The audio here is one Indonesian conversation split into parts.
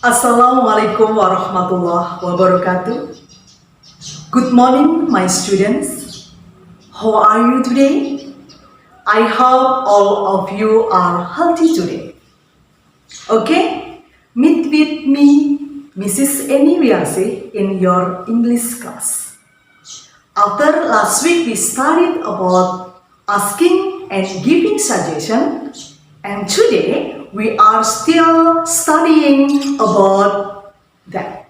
Assalamualaikum warahmatullahi wabarakatuh. Good morning, my students. How are you today? I hope all of you are healthy today. Okay, meet with me, Mrs. Eni Wiase, in your English class. After last week, we studied about asking and giving suggestion, and today we are still studying about that.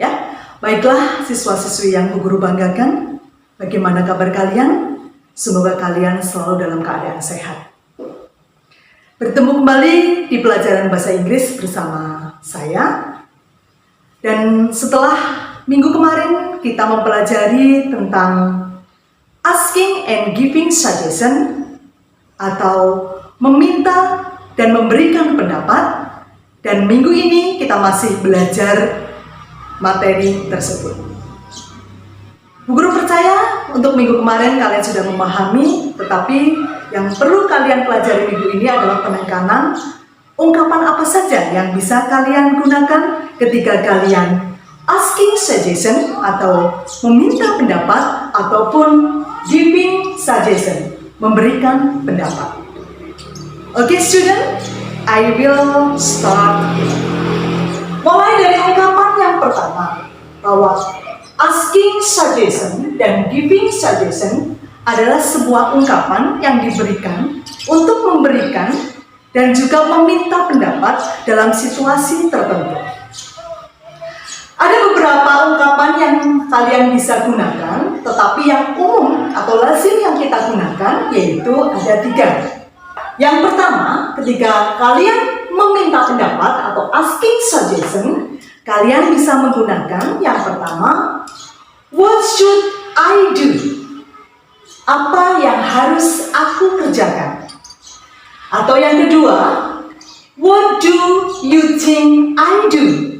Ya, baiklah siswa-siswi yang Bu Guru banggakan, bagaimana kabar kalian? Semoga kalian selalu dalam keadaan sehat. Bertemu kembali di pelajaran bahasa Inggris bersama saya. Dan setelah minggu kemarin kita mempelajari tentang asking and giving suggestion atau meminta dan memberikan pendapat, dan minggu ini kita masih belajar materi tersebut. Bu Guru percaya untuk minggu kemarin kalian sudah memahami, tetapi yang perlu kalian pelajari minggu ini adalah penekanan ungkapan apa saja yang bisa kalian gunakan ketika kalian asking suggestion atau meminta pendapat ataupun giving suggestion, memberikan pendapat. Okay, student, I will start. Mulai dari ungkapan yang pertama, bahwa asking suggestion dan giving suggestion adalah sebuah ungkapan yang diberikan untuk memberikan dan juga meminta pendapat dalam situasi tertentu. Ada beberapa ungkapan yang kalian bisa gunakan, tetapi yang umum atau lazim yang kita gunakan yaitu ada 3. Yang pertama, ketika kalian meminta pendapat atau asking suggestion, kalian bisa menggunakan yang pertama, what should I do? Apa yang harus aku kerjakan? Atau yang kedua, what do you think I do?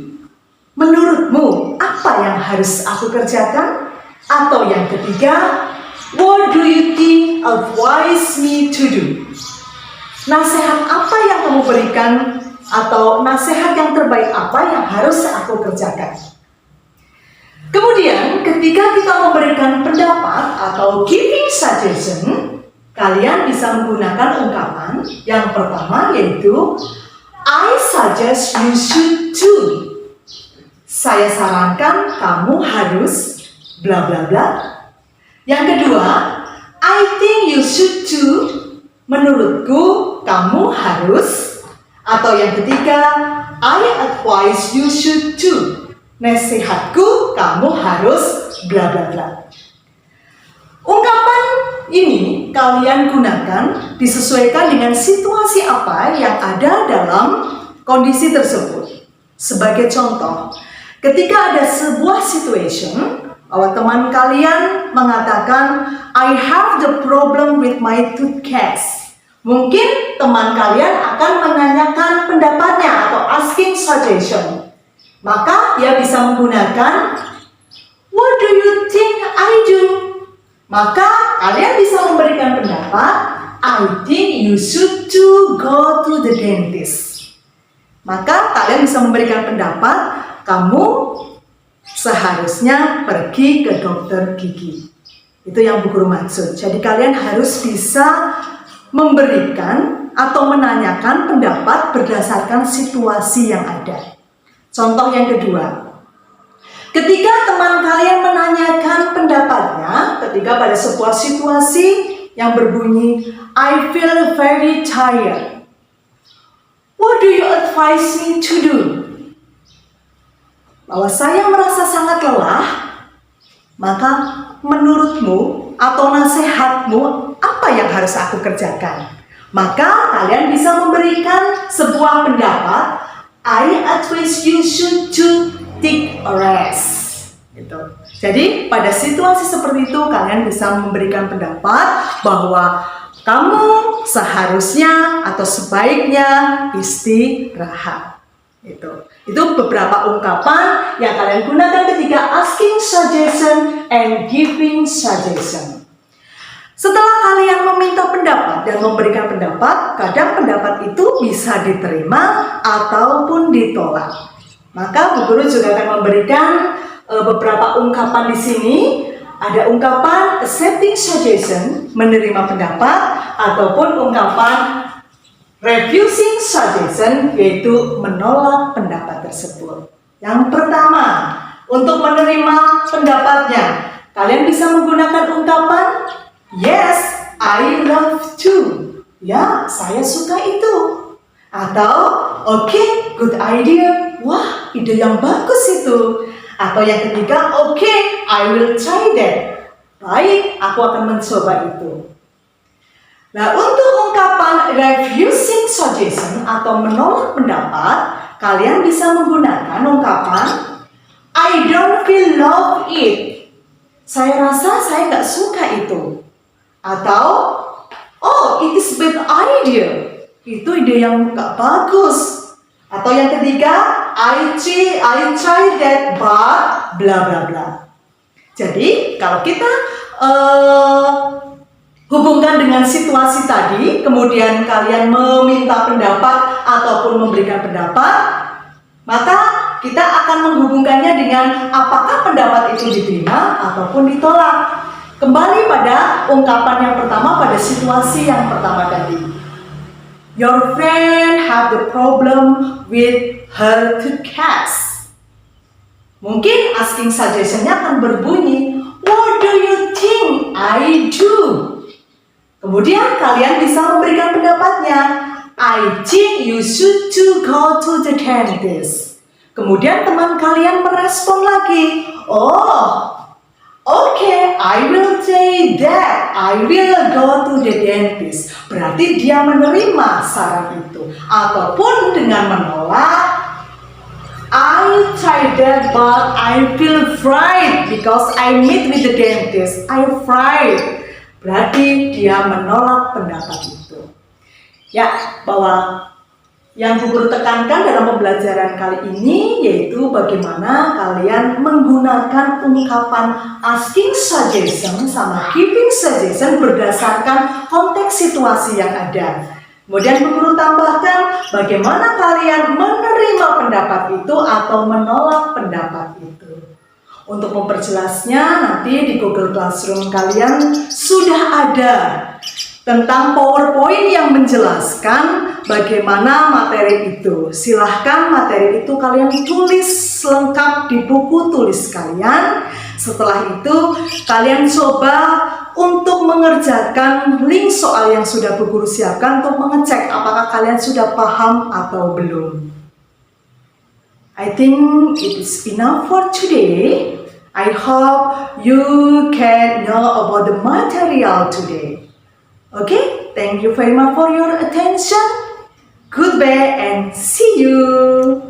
Menurutmu, apa yang harus aku kerjakan? Atau yang ketiga, what do you think advise me to do? Nasihat apa yang kamu berikan atau nasihat yang terbaik apa yang harus aku kerjakan? Kemudian ketika kita memberikan pendapat atau giving suggestion, kalian bisa menggunakan ungkapan yang pertama yaitu I suggest you should do. Saya sarankan kamu harus bla bla bla. Yang kedua, I think you should do. Menurutku kamu harus. Atau yang ketiga, I advise you should do. Nasihatku kamu harus bla bla bla. Ungkapan ini kalian gunakan disesuaikan dengan situasi apa yang ada dalam kondisi tersebut. Sebagai contoh, ketika ada sebuah situation bahwa teman kalian mengatakan I have the problem with my toothpaste. Mungkin teman kalian akan menanyakan pendapatnya atau asking suggestion. Maka dia bisa menggunakan what do you think I do? Maka kalian bisa memberikan pendapat I think you should to go to the dentist. Maka kalian bisa memberikan pendapat kamu seharusnya pergi ke dokter gigi. Itu yang Bu Guru maksud. Jadi kalian harus bisa memberikan atau menanyakan pendapat berdasarkan situasi yang ada. Contoh yang kedua, ketika teman kalian menanyakan pendapatnya ketika pada sebuah situasi yang berbunyi I feel very tired. What do you advise me to do? Bahwa saya merasa sangat lelah, maka menurutmu atau nasihatmu apa yang harus aku kerjakan? Maka kalian bisa memberikan sebuah pendapat, I advise you should to take a rest. Gitu. Jadi pada situasi seperti itu kalian bisa memberikan pendapat bahwa kamu seharusnya atau sebaiknya istirahat. Itu beberapa ungkapan yang kalian gunakan ketika asking suggestion and giving suggestion. Setelah kalian meminta pendapat dan memberikan pendapat, kadang pendapat itu bisa diterima ataupun ditolak. Maka Bu Guru juga akan memberikan beberapa ungkapan di sini. Ada ungkapan accepting suggestion, menerima pendapat, ataupun ungkapan refusing suggestion, yaitu menolak pendapat tersebut. Yang pertama, untuk menerima pendapatnya, kalian bisa menggunakan ungkapan yes, I love to. Ya, saya suka itu. Atau okay, good idea. Wah, ide yang bagus itu. Atau yang ketiga, okay, I will try that. Baik, aku akan mencoba itu. Nah, untuk ungkapan refusing suggestion atau menolak pendapat, kalian bisa menggunakan ungkapan I don't feel love it. Saya rasa saya nggak suka itu. Atau oh, it is bad idea. Itu ide yang nggak bagus. Atau yang ketiga, I try that but bla bla bla. Jadi kalau kita hubungkan dengan situasi tadi, kemudian kalian meminta pendapat ataupun memberikan pendapat, maka kita akan menghubungkannya dengan apakah pendapat itu diterima ataupun ditolak. Kembali pada ungkapan yang pertama, pada situasi yang pertama tadi. Your friend have the problem with her toothpaste. Mungkin asking suggestion-nya akan berbunyi, what do you think I do? Kemudian kalian bisa memberikan pendapatnya, I think you should to go to the dentist. Kemudian teman kalian merespon lagi, oh, okay, I will say that. I will go to the dentist. Berarti dia menerima saran itu. Ataupun dengan menolak, I tried that but I feel fried because I meet with the dentist. I fried. Berarti dia menolak pendapat itu. Ya, bahwa yang Bu Guru tekankan dalam pembelajaran kali ini yaitu bagaimana kalian menggunakan ungkapan asking suggestion sama giving suggestion berdasarkan konteks situasi yang ada. Kemudian Bu Guru tambahkan bagaimana kalian menerima pendapat itu atau menolak pendapat itu. Untuk memperjelasnya nanti di Google Classroom kalian sudah ada tentang PowerPoint yang menjelaskan bagaimana materi itu. Silahkan materi itu kalian tulis lengkap di buku tulis kalian. Setelah itu kalian coba untuk mengerjakan link soal yang sudah Bu Guru siapkan untuk mengecek apakah kalian sudah paham atau belum. I think it is enough for today. I hope you can know about the material today. Okay, thank you very much for your attention. Goodbye and see you.